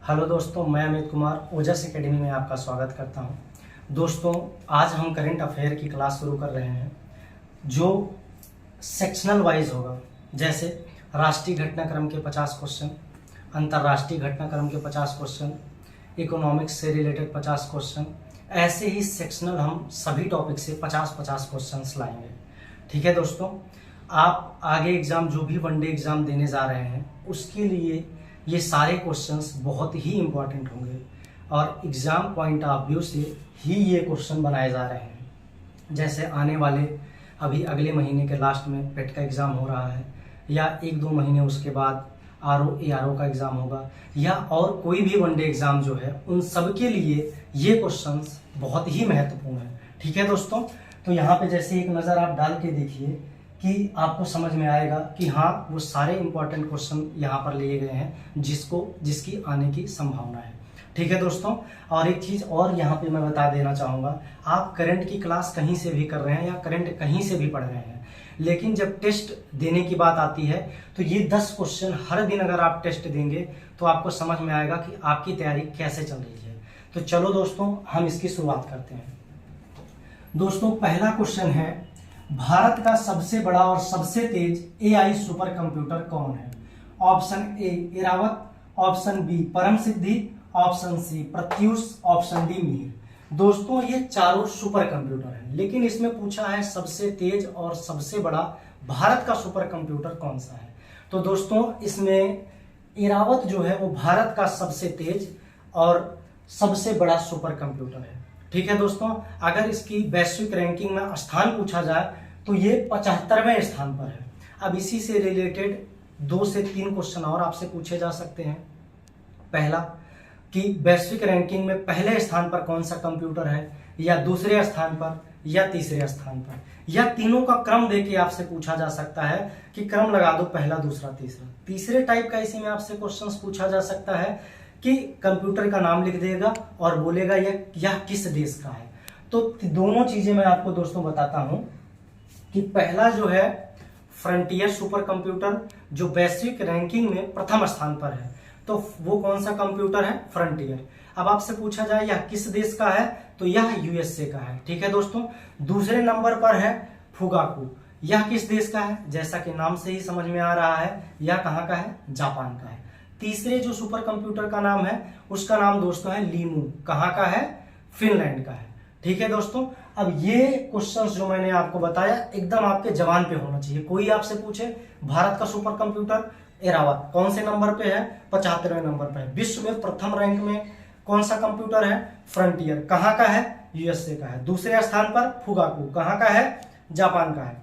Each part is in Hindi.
हेलो दोस्तों, मैं अमित कुमार ओजस एकेडमी में आपका स्वागत करता हूं। दोस्तों, आज हम करंट अफेयर की क्लास शुरू कर रहे हैं जो सेक्शनल वाइज होगा। जैसे राष्ट्रीय घटनाक्रम के 50 क्वेश्चन, अंतर्राष्ट्रीय घटनाक्रम के 50 क्वेश्चन, इकोनॉमिक्स से रिलेटेड 50 क्वेश्चन, ऐसे ही सेक्शनल हम सभी टॉपिक से 50-50 क्वेश्चंस लाएंगे। ठीक है दोस्तों, आप आगे एग्जाम जो भी वनडे एग्जाम देने जा रहे हैं उसके लिए ये सारे क्वेश्चंस बहुत ही इम्पोर्टेंट होंगे और एग्जाम पॉइंट ऑफ व्यू से ही ये क्वेश्चन बनाए जा रहे हैं। जैसे आने वाले अभी अगले महीने के लास्ट में पेट का एग्ज़ाम हो रहा है, या 1-2 महीने उसके बाद ARO का एग्ज़ाम होगा, या और कोई भी वनडे एग्ज़ाम जो है, उन सब के लिए ये क्वेश्चंस बहुत ही महत्वपूर्ण है। ठीक है दोस्तों, तो यहाँ पे जैसे एक नज़र आप डाल के देखिए कि आपको समझ में आएगा कि हाँ, वो सारे इंपॉर्टेंट क्वेश्चन यहाँ पर लिए गए हैं जिसकी आने की संभावना है। ठीक है दोस्तों, और एक चीज़ और यहाँ पे मैं बता देना चाहूँगा, आप करंट की क्लास कहीं से भी कर रहे हैं या करंट कहीं से भी पढ़ रहे हैं, लेकिन जब टेस्ट देने की बात आती है तो ये 10 क्वेश्चन हर दिन अगर आप टेस्ट देंगे तो आपको समझ में आएगा कि आपकी तैयारी कैसे चल रही है। तो चलो दोस्तों, हम इसकी शुरुआत करते हैं। दोस्तों, पहला क्वेश्चन है, भारत का सबसे बड़ा और सबसे तेज AI सुपर कंप्यूटर कौन है? Option A Airawat, option B Param Siddhi, option C Pratyush, option D Mihir. दोस्तों, ये चारों सुपर कंप्यूटर हैं, लेकिन इसमें पूछा है सबसे तेज और सबसे बड़ा भारत का सुपर कंप्यूटर कौन सा है। तो दोस्तों, इसमें इरावत जो है वो भारत का सबसे तेज और सबसे बड़ा सुपर कंप्यूटर है। ठीक है दोस्तों, अगर इसकी वैश्विक रैंकिंग में स्थान पूछा जाए तो ये 75वें स्थान पर है। अब इसी से रिलेटेड 2 से 3 क्वेश्चन और आपसे पूछे जा सकते हैं। पहला कि वैश्विक रैंकिंग में पहले स्थान पर कौन सा कंप्यूटर है, या दूसरे स्थान पर, या तीसरे स्थान पर, या तीनों का क्रम देके आपसे पूछा जा सकता है कि क्रम लगा दो, पहला, दूसरा, तीसरा। तीसरे टाइप का इसी में आपसे क्वेश्चंस पूछा जा सकता है कि कंप्यूटर का नाम लिख देगा और बोलेगा यह किस देश का है। तो दोनों चीजें मैं आपको दोस्तों बताता हूं कि पहला जो है फ्रंटियर सुपर कंप्यूटर, जो वैश्विक रैंकिंग में प्रथम स्थान पर है, तो वो कौन सा कंप्यूटर है? फ्रंटियर। अब आपसे पूछा जाए यह किस देश का है, तो यह USA का है। ठीक है दोस्तों, दूसरे नंबर पर है फुगाकू। यह किस देश का है? जैसा कि नाम से ही समझ में आ रहा है, यह कहाँ का है? जापान का है। तीसरे जो सुपर कंप्यूटर का नाम है उसका नाम दोस्तों है लीमू। कहाँ का है? फिनलैंड का है। ठीक है दोस्तों, अब ये क्वेश्चंस जो मैंने आपको बताया एकदम आपके जबान पे होना चाहिए। कोई आपसे पूछे भारत का सुपर कंप्यूटर एरावत कौन से नंबर पे है? 75वें नंबर पे है। विश्व में प्रथम रैंक में कौन सा कंप्यूटर है? फ्रंटियर। कहाँ का है? USA का है। दूसरे स्थान पर फुगाकू। कहाँ का है? जापान का है।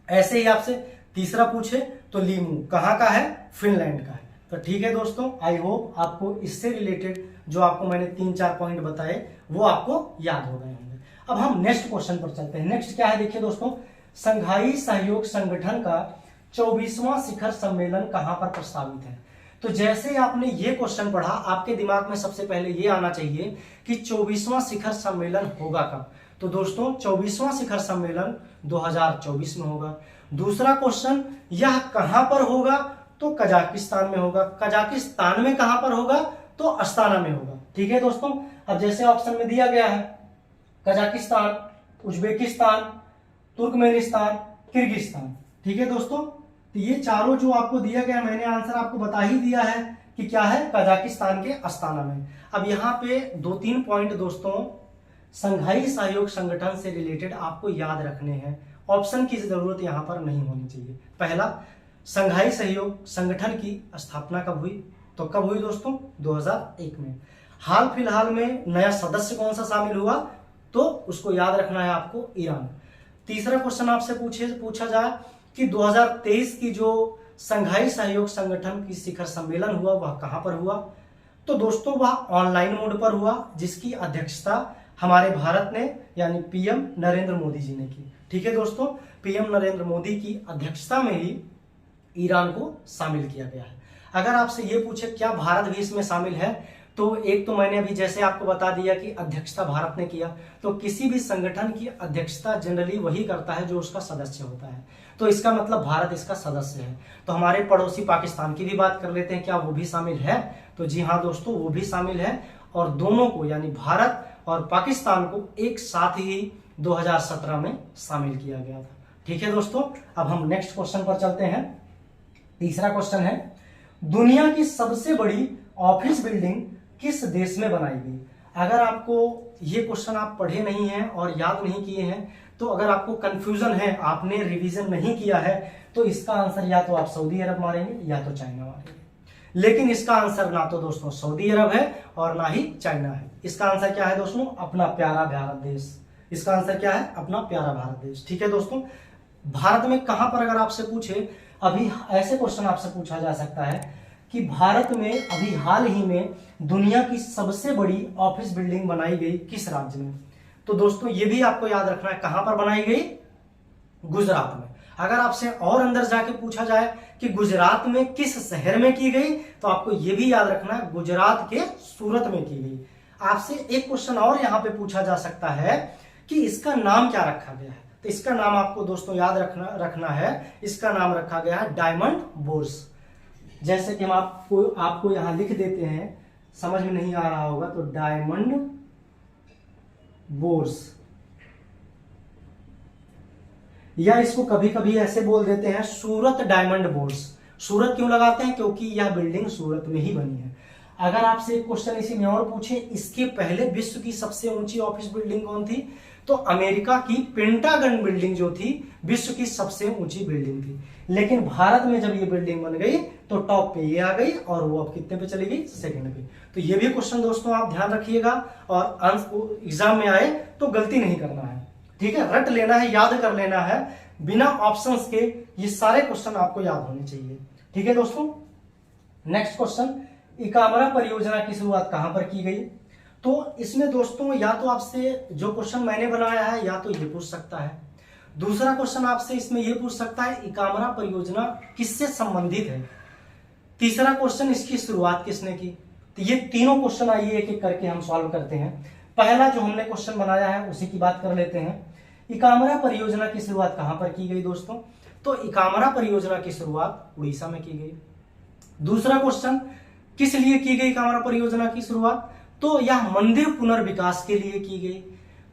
ऐसे ही आपसे तीसरा पूछे तो लीमू। कहाँ का है? फिनलैंड का है। तो ठीक है दोस्तों, आई होप आपको इससे रिलेटेड जो आपको मैंने 3-4 पॉइंट बताए वो आपको याद हो गए होंगे। अब हम नेक्स्ट क्वेश्चन पर चलते हैं। नेक्स्ट क्या है देखिए दोस्तों, संघाई सहयोग संगठन का 24वां शिखर सम्मेलन कहां पर प्रस्तावित है? तो जैसे आपने ये क्वेश्चन पढ़ा, आपके दिमाग में सबसे पहले ये आना चाहिए कि 24वां शिखर सम्मेलन होगा कब? तो दोस्तों, 24वां शिखर सम्मेलन 2024 में होगा। दूसरा क्वेश्चन, यह कहां पर होगा? तो कजाकिस्तान में होगा। कजाकिस्तान में कहां पर होगा? तो अस्ताना में होगा। ठीक है दोस्तों, अब जैसे ऑप्शन में दिया गया है कजाकिस्तान, उज्बेकिस्तान, तुर्कमेनिस्तान, किर्गिस्तान। ठीक है दोस्तों, तो ये चारों जो आपको दिया गया, मैंने आंसर आपको बता ही दिया है कि क्या है, कजाकिस्तान के अस्ताना में। अब यहाँ पे 2-3 पॉइंट दोस्तों संघाई सहयोग संगठन से रिलेटेड आपको याद रखने हैं। ऑप्शन की जरूरत यहाँ पर नहीं होनी चाहिए। पहला, संघाई सहयोग संगठन की स्थापना कब हुई? तो कब हुई दोस्तों? 2001 में। हाल फिलहाल में नया सदस्य कौन सा शामिल हुआ? तो उसको याद रखना है आपको, ईरान। तीसरा क्वेश्चन आपसे पूछा जाए कि 2023 की जो संघाई सहयोग संगठन की शिखर सम्मेलन हुआ वह कहां पर हुआ? तो दोस्तों, वह ऑनलाइन मोड पर हुआ, जिसकी अध्यक्षता हमारे भारत ने यानी PM नरेंद्र मोदी जी ने की। ठीक है दोस्तों, PM नरेंद्र मोदी की अध्यक्षता में ही ईरान को शामिल किया गया है। अगर आपसे ये पूछे क्या भारत भी इसमें शामिल है, तो एक तो मैंने अभी जैसे आपको बता दिया कि अध्यक्षता भारत ने किया, तो किसी भी संगठन की अध्यक्षता जनरली वही करता है जो उसका सदस्य होता है। तो इसका मतलब भारत इसका सदस्य है। तो हमारे पड़ोसी पाकिस्तान की भी बात कर लेते हैं, क्या वो भी शामिल है? तो जी हाँ दोस्तों, वो भी शामिल है, और दोनों को यानी भारत और पाकिस्तान को एक साथ ही 2017 में शामिल किया गया था। ठीक है दोस्तों, अब हम नेक्स्ट क्वेश्चन पर चलते हैं। तीसरा क्वेश्चन है, दुनिया की सबसे बड़ी ऑफिस बिल्डिंग किस देश में बनाई गई? अगर आपको ये क्वेश्चन आप पढ़े नहीं हैं और याद नहीं किए हैं, तो अगर आपको कंफ्यूजन है, आपने रिवीजन नहीं किया है, तो इसका आंसर या तो आप सऊदी अरब मारेंगे या तो चाइना मारेंगे। लेकिन इसका आंसर ना तो दोस्तों सऊदी अरब है और ना ही चाइना है। इसका आंसर क्या है दोस्तों? अपना प्यारा भारत देश। इसका आंसर क्या है? अपना प्यारा भारत देश। ठीक है दोस्तों, भारत में कहां पर, अगर आपसे पूछे, अभी ऐसे क्वेश्चन आपसे पूछा जा सकता है कि भारत में अभी हाल ही में दुनिया की सबसे बड़ी ऑफिस बिल्डिंग बनाई गई किस राज्य में? तो दोस्तों ये भी आपको याद रखना है, कहां पर बनाई गई? गुजरात में। अगर आपसे और अंदर जाके पूछा जाए कि गुजरात में किस शहर में की गई, तो आपको यह भी याद रखना है गुजरात के सूरत में की गई। आपसे एक क्वेश्चन और यहां पे पूछा जा सकता है कि इसका नाम क्या रखा गया है? तो इसका नाम आपको दोस्तों याद रखना है, इसका नाम रखा गया है डायमंड बोर्स। जैसे कि हम आपको यहां लिख देते हैं, समझ में नहीं आ रहा होगा तो डायमंड बोर्स, या इसको कभी कभी ऐसे बोल देते हैं सूरत डायमंड बोर्स। सूरत क्यों लगाते हैं? क्योंकि यह बिल्डिंग सूरत में ही बनी है। अगर आपसे एक क्वेश्चन इसी में और पूछे, इसके पहले विश्व की सबसे ऊंची ऑफिस बिल्डिंग कौन थी? तो अमेरिका की पेंटागन बिल्डिंग जो थी विश्व की सबसे ऊंची बिल्डिंग थी। लेकिन भारत में जब ये बिल्डिंग बन गई तो टॉप पे ये आ गई, और वो अब कितने पे चली गई? सेकंड पे। तो ये भी क्वेश्चन दोस्तों आप ध्यान रखिएगा, और एग्जाम में आए तो गलती नहीं करना है। ठीक है, रट लेना है, याद कर लेना है, बिना ऑप्शंस के ये सारे क्वेश्चन आपको याद होने चाहिए। ठीक है दोस्तों, नेक्स्ट क्वेश्चन, इकामरा परियोजना की शुरुआत कहां पर की गई? तो इसमें दोस्तों या तो आपसे जो क्वेश्चन मैंने बनाया है या तो ये पूछ सकता है। दूसरा क्वेश्चन आपसे इसमें ये पूछ सकता है इकामरा परियोजना किससे संबंधित है। तीसरा क्वेश्चन, इसकी शुरुआत किसने की? तो ये तीनों क्वेश्चन आइए एक एक करके हम सॉल्व करते हैं। पहला जो हमने क्वेश्चन बनाया है उसी की बात कर लेते हैं। इकामरा परियोजना की शुरुआत कहां पर की गई दोस्तों? तो इकामरा परियोजना की शुरुआत उड़ीसा में की गई। दूसरा क्वेश्चन, किस लिए की गई इकामरा परियोजना की शुरुआत? तो यह मंदिर पुनर्विकास के लिए की गई।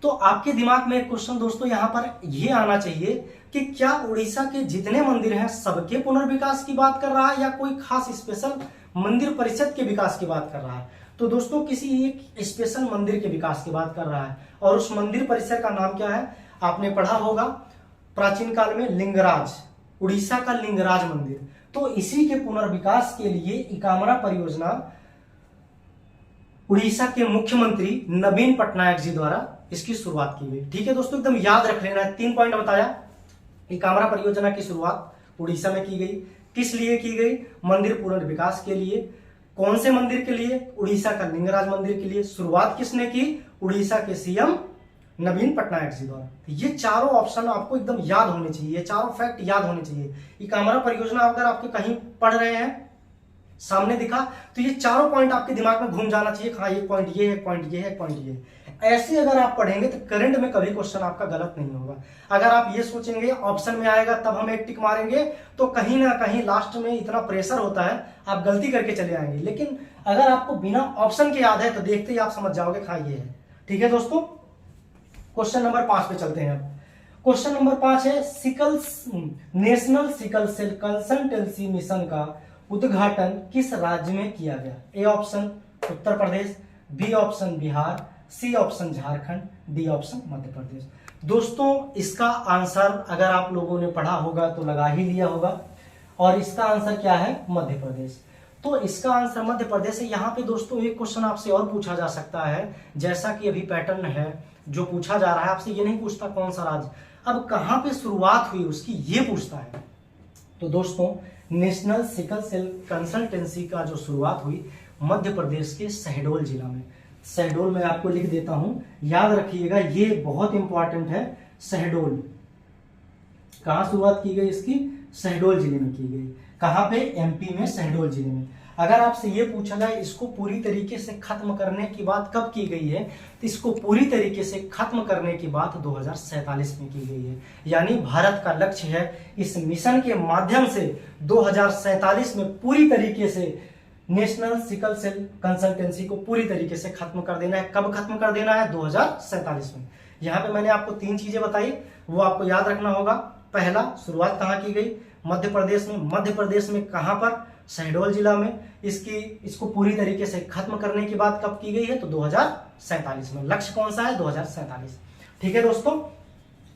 तो आपके दिमाग में एक क्वेश्चन दोस्तों यहां पर यह आना चाहिए कि क्या उड़ीसा के जितने मंदिर हैं सबके पुनर्विकास की बात कर रहा है, या कोई खास स्पेशल मंदिर परिषद के विकास की बात कर रहा है? तो दोस्तों किसी एक स्पेशल मंदिर के विकास की बात कर रहा है, और उस मंदिर परिसर का नाम क्या है? आपने पढ़ा होगा प्राचीन काल में लिंगराज, उड़ीसा का लिंगराज मंदिर। तो इसी के पुनर्विकास के लिए इकामरा परियोजना उड़ीसा के मुख्यमंत्री नवीन पटनायक जी द्वारा इसकी शुरुआत की गई। ठीक है दोस्तों, एकदम याद रख लेना है। 3 पॉइंट बताया। इकामरा परियोजना की शुरुआत उड़ीसा में की गई। किस लिए की गई? मंदिर पुनर्विकास के लिए। कौन से मंदिर के लिए? उड़ीसा का लिंगराज मंदिर के लिए। शुरुआत किसने की? उड़ीसा के सीएम नवीन पटनायक जी द्वारा। ये चारों ऑप्शन आपको एकदम याद होने चाहिए, ये चारों फैक्ट याद होने चाहिए। इकामरा परियोजना अगर आपके कहीं पढ़ रहे हैं, सामने दिखा, तो ये चारों पॉइंट आपके दिमाग में घूम जाना चाहिए। हाँ, एक पॉइंट ये है, एक पॉइंट ये है, एक पॉइंट ये है। ऐसे अगर आप पढ़ेंगे तो करंट में कभी क्वेश्चन आपका गलत नहीं होगा। अगर आप ये सोचेंगे ऑप्शन में आएगा तब हम एक टिक मारेंगे, तो कहीं ना कहीं लास्ट में इतना प्रेशर होता है, आप गलती करके चले आएंगे। लेकिन अगर आपको बिना ऑप्शन के याद है तो देखते ही आप समझ जाओगे हाँ ये है। ठीक है दोस्तों, क्वेश्चन नंबर 5 पे चलते हैं। अब क्वेश्चन नंबर 5 है, national sickle cell consultancy mission का उद्घाटन किस राज्य में किया गया? A option Uttar Pradesh, B option Bihar, C option Jharkhand, D option Madhya Pradesh. दोस्तों इसका आंसर अगर आप लोगों ने पढ़ा होगा तो लगा ही लिया होगा, और इसका आंसर क्या है? मध्य प्रदेश। तो इसका आंसर मध्य प्रदेश है। यहाँ पे दोस्तों एक क्वेश्चन आपसे और पूछा जा सकता है, जैसा कि अभी पैटर्न है जो पूछा जा रहा है, आपसे ये नहीं पूछता कौन सा राज्य, अब कहां पे शुरुआत हुई उसकी ये पूछता है। तो दोस्तों नेशनल सिकल सेल कंसल्टेंसी का जो शुरुआत हुई मध्य प्रदेश के शहडोल जिला में। शहडोल में आपको लिख देता हूं, याद रखिएगा, ये बहुत इंपॉर्टेंट है। शहडोल कहां शुरुआत की गई इसकी? शहडोल जिले में की गई। कहां पे? एमपी में शहडोल जिले में। अगर आपसे ये पूछा जाए इसको पूरी तरीके से खत्म करने की बात कब की गई है, तो इसको पूरी तरीके से खत्म करने की बात 2047 में की गई है। यानी भारत का लक्ष्य है इस मिशन के माध्यम से 2047 में पूरी तरीके से नेशनल सिकल सेल कंसल्टेंसी को पूरी तरीके से खत्म कर देना है। कब खत्म कर देना है? 2047 में। यहाँ पे मैंने आपको 3 चीजें बताई, वो आपको याद रखना होगा। पहला, शुरुआत कहाँ की गई? मध्य प्रदेश में। मध्य प्रदेश में कहाँ पर? शहडोल जिला में। इसको पूरी तरीके से खत्म करने की बात कब की गई है? तो 2047 में। लक्ष्य कौन सा है? 2047। ठीक है दोस्तों,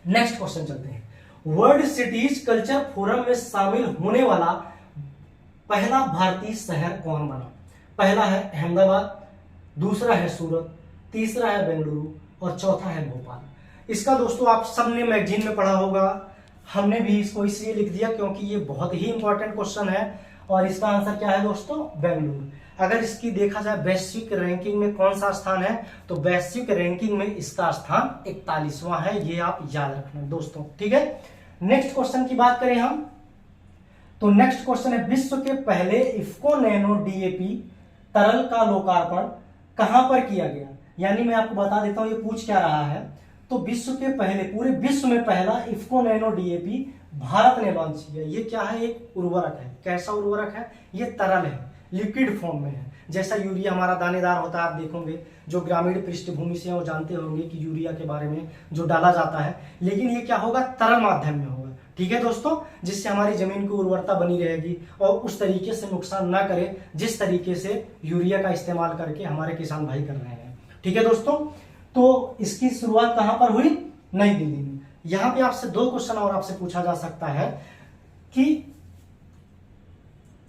नेक्स्ट क्वेश्चन चलते हैं। वर्ल्ड सिटीज कल्चर फोरम में शामिल होने वाला पहला भारतीय शहर कौन बना? पहला है अहमदाबाद, दूसरा है सूरत, तीसरा है बेंगलुरु और चौथा है भोपाल। इसका दोस्तों आप सबने मैगजीन में पढ़ा होगा, हमने भी इसको इसलिए लिख दिया क्योंकि ये बहुत ही इंपॉर्टेंट क्वेश्चन है। और इसका आंसर क्या है दोस्तों? बेंगलुरु। अगर इसकी देखा जाए वैश्विक रैंकिंग में कौन सा स्थान है, तो वैश्विक रैंकिंग में इसका स्थान 41वां है। ये आप याद रखना दोस्तों, ठीक है। नेक्स्ट क्वेश्चन की बात करें हम, तो नेक्स्ट क्वेश्चन है विश्व के पहले इफ्को नैनो डीएपी तरल का लोकार्पण कहां पर किया गया? यानी मैं आपको बता देता हूं ये पूछ क्या रहा है। तो विश्व के पहले, पूरे विश्व में पहला इफ्को नैनो डीएपी भारत ने लॉन्च किया। ये क्या है? एक उर्वरक है। कैसा उर्वरक है? ये तरल है, लिक्विड फॉर्म में है। जैसा यूरिया हमारा दानेदार होता है, आप देखोगे जो ग्रामीण पृष्ठभूमि से वो जानते होंगे कि यूरिया के बारे में जो डाला जाता है, लेकिन ये क्या होगा? तरल माध्यम में होगा। ठीक है दोस्तों, जिससे हमारी जमीन की उर्वरता बनी रहेगी और उस तरीके से नुकसान ना करे जिस तरीके से यूरिया का इस्तेमाल करके हमारे किसान भाई कर रहे हैं। ठीक है दोस्तों, तो इसकी शुरुआत कहां पर हुई? नई दिल्ली में। यहां पे आपसे 2 क्वेश्चन और आपसे पूछा जा सकता है कि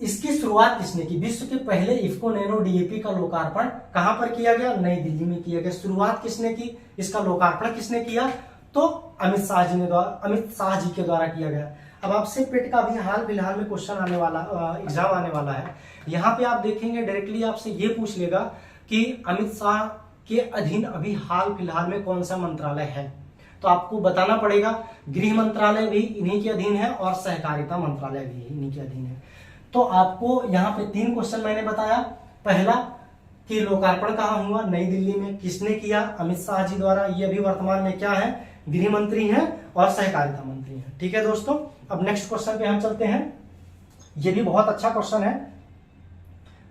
इसकी शुरुआत किसने की? विश्व के पहले इफ्को नैनो डीएपी का लोकार्पण कहां पर किया गया? नई दिल्ली में किया गया। शुरुआत किसने की? इसका लोकार्पण किसने किया? तो अमित शाह जी के द्वारा किया गया। अब आपसे पेट का भी हाल फिलहाल में क्वेश्चन आने वाला, एग्जाम आने वाला है। यहाँ पे आप देखेंगे डायरेक्टली आपसे ये पूछ लेगा कि अमित शाह के अधीन अभी हाल फिलहाल में कौन सा मंत्रालय है, तो आपको बताना पड़ेगा गृह मंत्रालय भी इन्हीं के अधीन है और सहकारिता मंत्रालय भी इन्हीं के अधीन है। तो आपको यहाँ पे 3 क्वेश्चन मैंने बताया। पहला कि लोकार्पण कहाँ हुआ? नई दिल्ली में। किसने किया? अमित शाह जी द्वारा। ये अभी वर्तमान में क्या है? गृह मंत्री हैं और सहकारिता मंत्री हैं। ठीक है दोस्तों, अब नेक्स्ट क्वेश्चन पे हम चलते हैं। ये भी बहुत अच्छा क्वेश्चन है।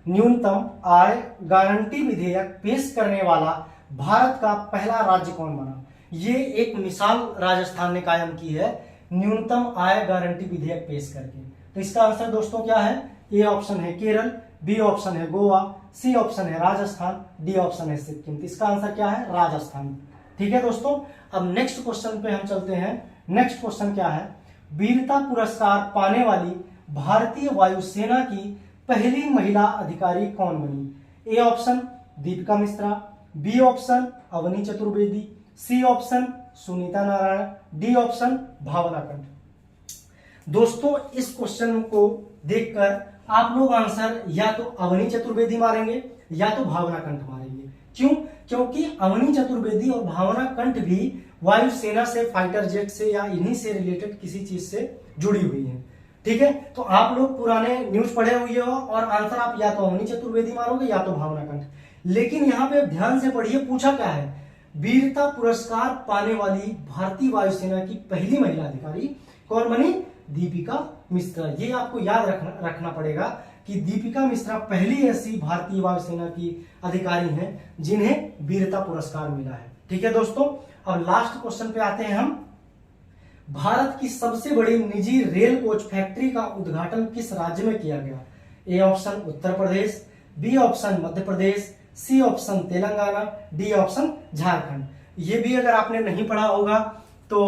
न्यूनतम आय गारंटी विधेयक पेश करने वाला भारत का पहला राज्य कौन बना? ये एक मिसाल राजस्थान ने कायम की है न्यूनतम आय गारंटी विधेयक पेश करके। तो इसका आंसर दोस्तों क्या है? ए ऑप्शन है केरल, बी ऑप्शन है गोवा, सी ऑप्शन है राजस्थान, डी ऑप्शन है सिक्किम। तो इसका आंसर क्या है? राजस्थान। ठीक है दोस्तों, अब नेक्स्ट क्वेश्चन पे हम चलते हैं। नेक्स्ट क्वेश्चन क्या है? वीरता पुरस्कार पाने वाली भारतीय वायुसेना की पहली महिला अधिकारी कौन बनी? A option Deepika Mishra, B option Avani Chaturvedi, C option Sunita Narayan, D option Bhawana Kanth. दोस्तों इस क्वेश्चन को देखकर आप लोग आंसर या तो अवनी चतुर्वेदी मारेंगे या तो भावना कंठ मारेंगे। क्यों? क्योंकि अवनी चतुर्वेदी और भावना कंठ भी वायुसेना से, फाइटर जेट से या इन्हीं से रिलेटेड किसी चीज से जुड़ी हुई है। ठीक है, तो आप लोग पुराने न्यूज पढ़े हुए हो और आंसर आप या तो अवनी चतुर्वेदी मारोगे या तो भावना कंठ। लेकिन यहाँ पे ध्यान से पढ़िए, पूछा क्या है? वीरता पुरस्कार पाने वाली भारतीय वायुसेना की पहली महिला अधिकारी कौन बनी? दीपिका मिश्रा। ये आपको याद रखना पड़ेगा कि दीपिका मिश्रा पहली ऐसी भारतीय वायुसेना की अधिकारी हैं जिन्हें वीरता पुरस्कार मिला है। ठीक है दोस्तों, अब लास्ट क्वेश्चन पे आते हैं हम। भारत की सबसे बड़ी निजी रेल कोच फैक्ट्री का उद्घाटन किस राज्य में किया गया? A option Uttar Pradesh, B option Madhya Pradesh, C option Telangana, D option Jharkhand. ये भी अगर आपने नहीं पढ़ा होगा तो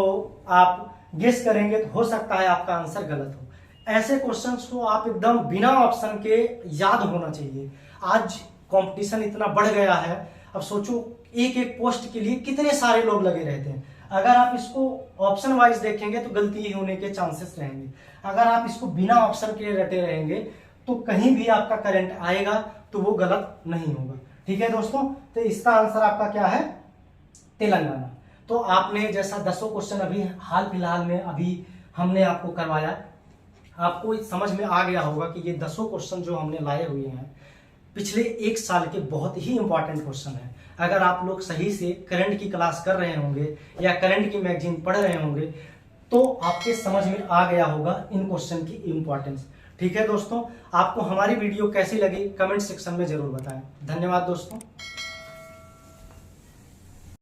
आप गेस करेंगे तो हो सकता है आपका आंसर गलत हो। ऐसे क्वेश्चंस को आप एकदम बिना ऑप्शन के याद होना चाहिए। आज कंपटीशन इतना बढ़ गया है, अब सोचो एक एक पोस्ट के लिए कितने सारे लोग लगे रहते हैं। अगर आप इसको ऑप्शन वाइज देखेंगे तो गलती होने के चांसेस रहेंगे। अगर आप इसको बिना ऑप्शन के रटे रहेंगे तो कहीं भी आपका करंट आएगा तो वो गलत नहीं होगा। ठीक है दोस्तों, तो इसका आंसर आपका क्या है? तेलंगाना। तो आपने जैसा 10 क्वेश्चन अभी हाल फिलहाल में अभी हमने आपको करवाया, आपको समझ में आ गया होगा कि ये 10 क्वेश्चन जो हमने लाए हुए हैं पिछले 1 साल के बहुत ही इंपॉर्टेंट क्वेश्चन है। अगर आप लोग सही से करंट की क्लास कर रहे होंगे या करंट की मैगजीन पढ़ रहे होंगे तो आपके समझ में आ गया होगा इन क्वेश्चन की इंपॉर्टेंस। ठीक है दोस्तों, आपको हमारी वीडियो कैसी लगी कमेंट सेक्शन में जरूर बताएं। धन्यवाद दोस्तों।